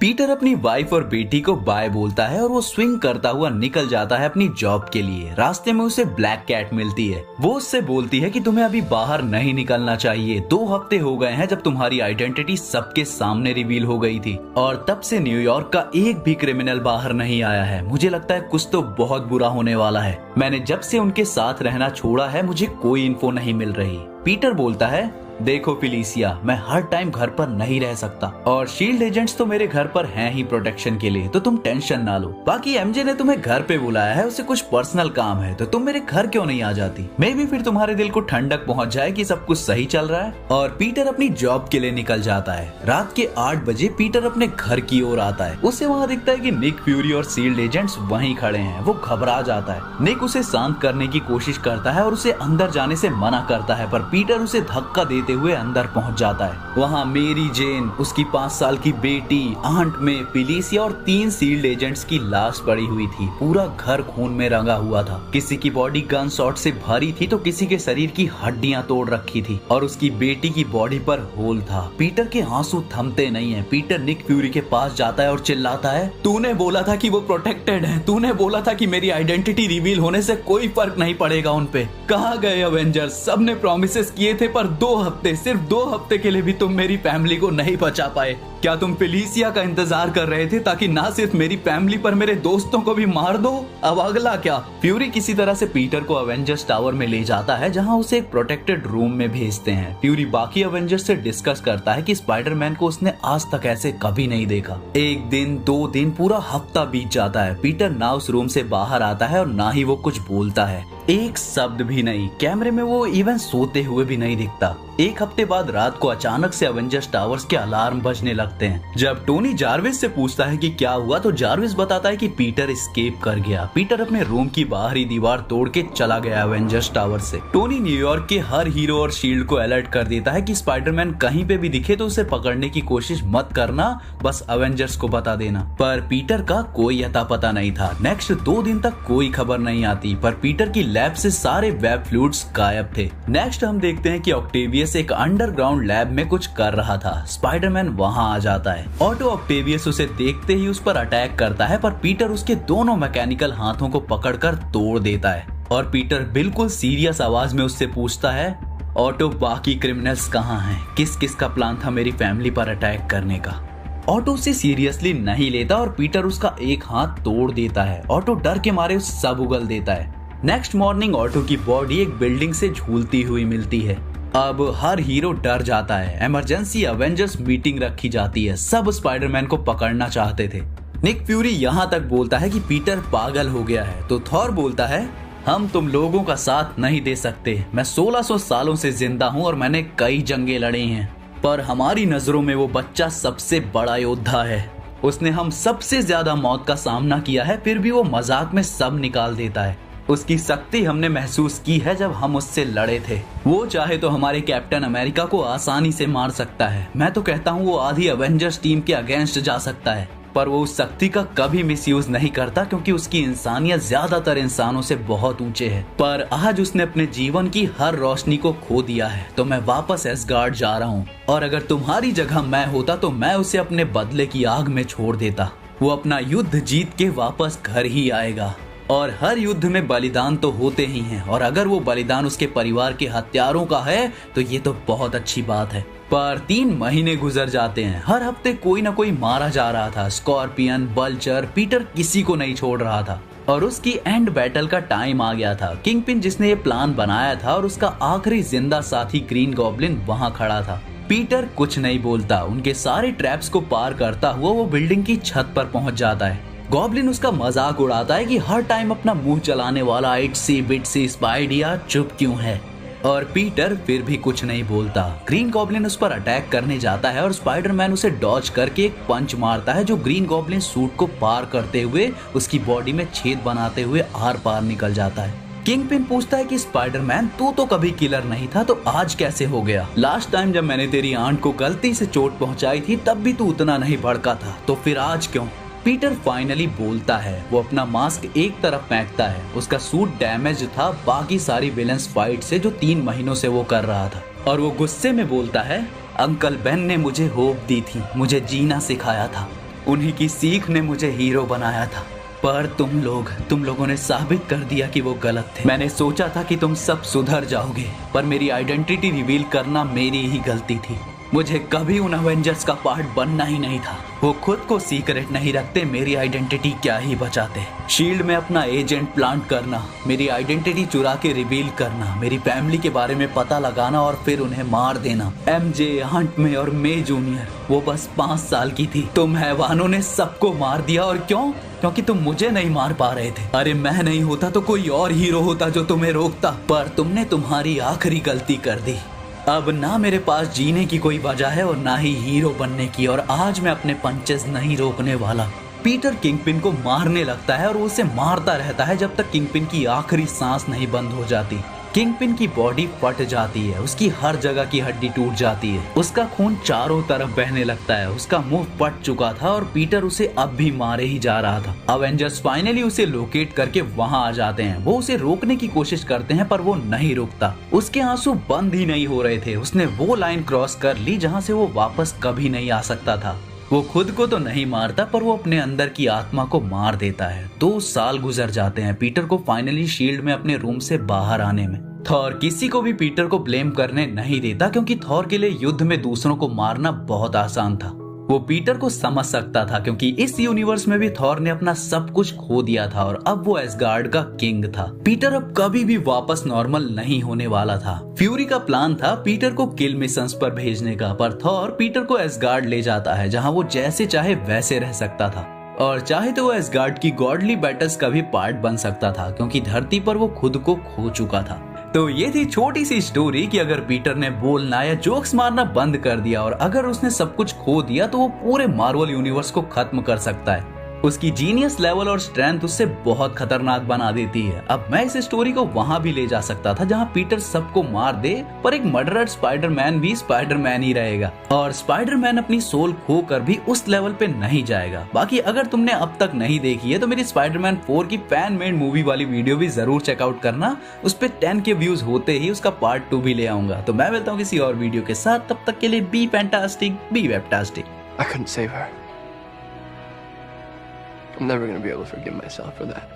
Peter अपनी wife और बेटी को बाय बोलता है और वो स्विंग करता हुआ निकल जाता है अपनी जॉब के लिए। रास्ते में उसे ब्लैक कैट मिलती है। वो उससे बोलती है कि तुम्हें अभी बाहर नहीं निकलना चाहिए। 2 हफ्ते हो गए हैं जब तुम्हारी आइडेंटिटी सबके सामने रिवील हो गई थी और तब से न्यूयॉर्क का एक भी क्रिमिनल बाहर नहीं आया है। मुझे लगता है कुछ तो बहुत बुरा होने वाला है। मैंने जब से उनके साथ रहना छोड़ा है मुझे कोई इन्फो नहीं मिल रही। पीटर बोलता है, देखो फिलिसिया, मैं हर टाइम घर पर नहीं रह सकता और शील्ड एजेंट्स तो मेरे घर पर हैं ही प्रोटेक्शन के लिए, तो तुम टेंशन ना लो। बाकी एमजे ने तुम्हें घर पे बुलाया है, उसे कुछ पर्सनल काम है, तो तुम मेरे घर क्यों नहीं आ जाती? मे भी फिर तुम्हारे दिल को ठंडक पहुंच जाए कि सब कुछ सही चल रहा है। और पीटर अपनी जॉब के लिए निकल जाता है। रात के 8 बजे पीटर अपने घर की ओर आता है। उसे वहाँ दिखता है कि निक फ्यूरी और शील्ड एजेंट्स वहीं खड़े हैं। वो घबरा जाता है। निक उसे शांत करने की कोशिश करता है और उसे अंदर जाने से मना करता है, पर पीटर उसे धक्का देते हुए अंदर पहुंच जाता है। वहां मेरी जेन, उसकी 5 साल की बेटी, आंट में, फिलिसिया और 3 शील्ड एजेंट्स की लाश पड़ी हुई थी। पूरा घर खून में रंगा हुआ था। किसी की बॉडी गन शॉट से भरी थी तो किसी के शरीर की हड्डियां तोड़ रखी थी और उसकी बेटी की बॉडी पर होल था। पीटर के आंसू थमते नहीं है। पीटर निक फ्यूरी के पास जाता है और चिल्लाता है, तूने बोला था कि वो प्रोटेक्टेड है। तूने बोला था कि मेरी आइडेंटिटी रिवील होने से कोई फर्क नहीं पड़ेगा उन पे। कहाँ गए अवेंजर्स? सबने प्रॉमिसेस किए थे, पर 2 हफ्ते, सिर्फ 2 हफ्ते के लिए भी तुम मेरी फैमिली को नहीं बचा पाए। क्या तुम फिलिसिया का इंतजार कर रहे थे ताकि ना सिर्फ मेरी फैमिली पर मेरे दोस्तों को भी मार दो? अब अगला क्या? फ्यूरी किसी तरह से पीटर को अवेंजर्स टावर में ले जाता है, जहां उसे एक प्रोटेक्टेड रूम में भेजते हैं। फ्यूरी बाकी अवेंजर्स से डिस्कस करता है कि स्पाइडरमैन को उसने आज तक ऐसे कभी नहीं देखा। 1 दिन, 2 दिन, पूरा हफ्ता बीत जाता है। पीटर ना उस रूम से बाहर आता है और ना ही वो कुछ बोलता है। एक शब्द भी नहीं। कैमरे में वो इवन सोते हुए भी नहीं दिखता। 1 हफ्ते बाद रात को अचानक से अवेंजर्स टावर्स के अलार्म बजने लगते हैं। जब टोनी जार्विस से पूछता है कि क्या हुआ, तो जार्विस बताता है कि पीटर एस्केप कर गया। पीटर अपने रूम की बाहरी दीवार तोड़ के चला गया अवेंजर्स टावर से। टोनी न्यूयॉर्क के हर हीरो और शील्ड को अलर्ट कर देता है कि स्पाइडरमैन कहीं पे भी दिखे तो उसे पकड़ने की कोशिश मत करना, बस अवेंजर्स को बता देना। पर पीटर का कोई अता पता नहीं था। नेक्स्ट 2 दिन तक कोई खबर नहीं आती, पर पीटर की लैब से सारे वेब फ्लूइड्स गायब थे। नेक्स्ट हम देखते हैं कि ऑक्टेवियस एक अंडरग्राउंड लैब में कुछ कर रहा था। स्पाइडरमैन वहां आ जाता है। ऑटो ऑक्टेवियस उसे देखते ही उस पर अटैक करता है, पर पीटर उसके दोनों मैकेनिकल हाथों को पकड़कर तोड़ देता है। और पीटर बिल्कुल सीरियस आवाज में उससे पूछता है, ऑटो, बाकी क्रिमिनल्स कहाँ हैं? किस किस का प्लान था मेरी फैमिली पर अटैक करने का? ऑटो उसे सीरियसली नहीं लेता और पीटर उसका एक हाथ तोड़ देता है। ऑटो डर के मारे उस सब उगल देता है। नेक्स्ट मॉर्निंग ऑटो की बॉडी एक बिल्डिंग से झूलती हुई मिलती है। अब हर हीरो डर जाता है। इमरजेंसी अवेंजर्स मीटिंग रखी जाती है। सब स्पाइडरमैन को पकड़ना चाहते थे। निक फ्यूरी यहाँ तक बोलता है कि पीटर पागल हो गया है, तो थॉर बोलता है, हम तुम लोगों का साथ नहीं दे सकते। मैं 1600 सालों से जिंदा हूँ और मैंने कई जंगें लड़ी हैं, पर हमारी नजरों में वो बच्चा सबसे बड़ा योद्धा है। उसने हम सबसे ज्यादा मौत का सामना किया है, फिर भी वो मजाक में सब निकाल देता है। उसकी शक्ति हमने महसूस की है जब हम उससे लड़े थे। वो चाहे तो हमारे कैप्टन अमेरिका को आसानी से मार सकता है। मैं तो कहता हूँ वो आधी अवेंजर्स टीम के अगेंस्ट जा सकता है, पर वो उस शक्ति का कभी मिसयूज नहीं करता, क्योंकि उसकी इंसानियत ज्यादातर इंसानों से बहुत ऊंचे है। पर आज उसने अपने जीवन की हर रोशनी को खो दिया है, तो मैं वापस एसगार्ड जा रहा हूँ। और अगर तुम्हारी जगह मैं होता तो मैं उसे अपने बदले की आग में छोड़ देता। वो अपना युद्ध जीत के वापस घर ही आएगा। और हर युद्ध में बलिदान तो होते ही हैं, और अगर वो बलिदान उसके परिवार के हत्यारों का है तो ये तो बहुत अच्छी बात है। पर 3 महीने गुजर जाते हैं। हर हफ्ते कोई ना कोई मारा जा रहा था। स्कॉर्पियन, बल्चर, पीटर किसी को नहीं छोड़ रहा था। और उसकी एंड बैटल का टाइम आ गया था। किंगपिन, जिसने ये प्लान बनाया था, और उसका आखिरी जिंदा साथी ग्रीन गॉब्लिन वहाँ खड़ा था। पीटर कुछ नहीं बोलता। उनके सारे ट्रैप्स को पार करता हुआ वो बिल्डिंग की छत पर पहुंच जाता है। गॉब्लिन उसका मजाक उड़ाता है कि हर टाइम अपना मुंह चलाने वाला इट्सी बिट्सी स्पाइडिया चुप क्यों है, और पीटर फिर भी कुछ नहीं बोलता। ग्रीन गॉब्लिन उस पर अटैक करने जाता है और स्पाइडरमैन उसे डॉज करके एक पंच मारता है, जो ग्रीन गॉब्लिन सूट को पार करते हुए उसकी बॉडी में छेद बनाते हुए आर पार निकल जाता है। किंगपिन पूछता है कि स्पाइडरमैन, तू तो कभी किलर नहीं था, तो आज कैसे हो गया? लास्ट टाइम जब मैंने तेरी आंट को गलती से चोट पहुंचाई थी तब भी तू उतना नहीं भड़का था, तो फिर आज क्यों? पीटर फाइनली बोलता है। वो अपना मास्क एक तरफ फेंकता है। उसका सूट डैमेज था बाकी सारी विलेंस फाइट से जो 3 महीनों से वो कर रहा था, और वो गुस्से में बोलता है, अंकल बेन ने मुझे होप दी थी, मुझे जीना सिखाया था। उन्हीं की सीख ने मुझे हीरो बनाया था, पर तुम लोगों ने साबित कर दिया कि वो गलत थे। मैंने सोचा था कि तुम सब सुधर जाओगे, पर मेरी आइडेंटिटी रिवील करना मेरी ही गलती थी। मुझे कभी उन अवेंजर्स का पार्ट बनना ही नहीं था। वो खुद को सीक्रेट नहीं रखते, मेरी आइडेंटिटी क्या ही बचाते। शील्ड में अपना एजेंट प्लांट करना, मेरी आइडेंटिटी चुरा के रिवील करना, मेरी फैमिली के बारे में पता लगाना और फिर उन्हें मार देना। MJ, हंट में और मे जूनियर, वो बस 5 साल की थी। तुम हैवानों ने सबको मार दिया। और क्यों? क्योंकि तुम मुझे नहीं मार पा रहे थे। अरे मैं नहीं होता तो कोई और हीरो होता जो तुम्हें रोकता, पर तुमने तुम्हारी आखिरी गलती कर दी। अब ना मेरे पास जीने की कोई वजह है और ना ही हीरो बनने की, और आज मैं अपने पंचेस नहीं रोकने वाला। पीटर किंगपिन को मारने लगता है और वो उसे मारता रहता है जब तक किंगपिन की आखिरी सांस नहीं बंद हो जाती। किंगपिन की बॉडी फट जाती है, उसकी हर जगह की हड्डी टूट जाती है, उसका खून चारों तरफ बहने लगता है, उसका मुंह फट चुका था और पीटर उसे अब भी मारे ही जा रहा था। अवेंजर्स फाइनली उसे लोकेट करके वहां आ जाते हैं। वो उसे रोकने की कोशिश करते हैं पर वो नहीं रुकता। उसके आंसू बंद ही नहीं हो रहे थे। उसने वो लाइन क्रॉस कर ली जहाँ से वो वापस कभी नहीं आ सकता था। वो खुद को तो नहीं मारता, पर वो अपने अंदर की आत्मा को मार देता है। 2 साल गुजर जाते हैं पीटर को फाइनली शील्ड में अपने रूम से बाहर आने में। थॉर किसी को भी पीटर को ब्लेम करने नहीं देता, क्योंकि थॉर के लिए युद्ध में दूसरों को मारना बहुत आसान था। वो पीटर को समझ सकता था, क्योंकि इस यूनिवर्स में भी थॉर ने अपना सब कुछ खो दिया था और अब वो एसगार्ड का किंग था। पीटर अब कभी भी वापस नॉर्मल नहीं होने वाला था। फ्यूरी का प्लान था पीटर को किल मिशंस पर भेजने का, पर थॉर पीटर को एसगार्ड ले जाता है, जहां वो जैसे चाहे वैसे रह सकता था, और चाहे तो वो एसगार्ड की गॉडली बैटल्स का भी पार्ट बन सकता था, क्योंकि धरती पर वो खुद को खो चुका था। तो ये थी छोटी सी स्टोरी कि अगर पीटर ने बोलना या जोक्स मारना बंद कर दिया और अगर उसने सब कुछ खो दिया तो वो पूरे मार्वल यूनिवर्स को खत्म कर सकता है। उसकी जीनियस लेवल और स्ट्रेंथ उससे बहुत खतरनाक बना देती है। अब मैं इस स्टोरी को वहां भी ले जा सकता था जहां पीटर सबको मार दे, पर एक मर्डरर स्पाइडरमैन भी स्पाइडरमैन ही रहेगा और स्पाइडरमैन अपनी सोल खोकर भी उस लेवल पे नहीं जाएगा। बाकी अगर तुमने अब तक नहीं देखी है तो मेरी स्पाइडरमैन 4 की फैन मेड मूवी वाली वीडियो भी जरूर चेकआउट करना। उस पे 10 के व्यूज होते ही उसका पार्ट 2 भी ले आऊंगा। तो मैं मिलता हूँ किसी और वीडियो के साथ, तब तक के लिए be fantastic, be webtastic. I couldn't save her. I'm never gonna be able to forgive myself for that.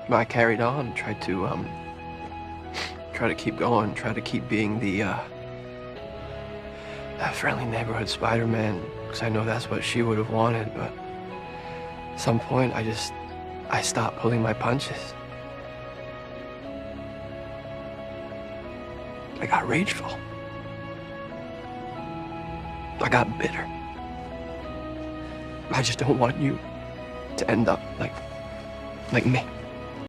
But I carried on, tried to keep going, try to keep being the friendly neighborhood Spider-Man, because I know that's what she would have wanted. But at some point, I stopped pulling my punches. I got rageful. I got bitter. I just don't want you to end up like me.